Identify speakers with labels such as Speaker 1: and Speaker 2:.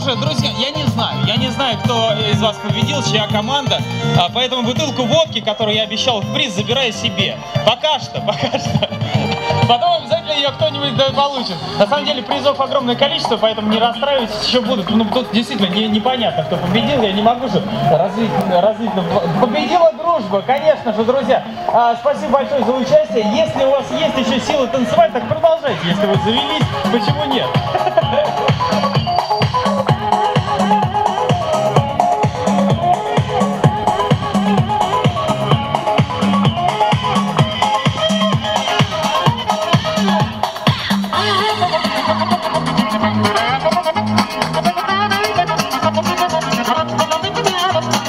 Speaker 1: что же, друзья, я не знаю, кто из вас победил, чья команда, поэтому бутылку водки, которую я обещал в приз, забираю себе. Пока что. Потом обязательно ее кто-нибудь получит. На самом деле призов огромное количество, поэтому не расстраивайтесь, еще будут. Ну, тут действительно непонятно, кто победил, я не могу же развить. Победила дружба, конечно же, друзья. Спасибо большое за участие. Если у вас есть еще силы танцевать, так продолжайте. Если вы завелись, почему нет?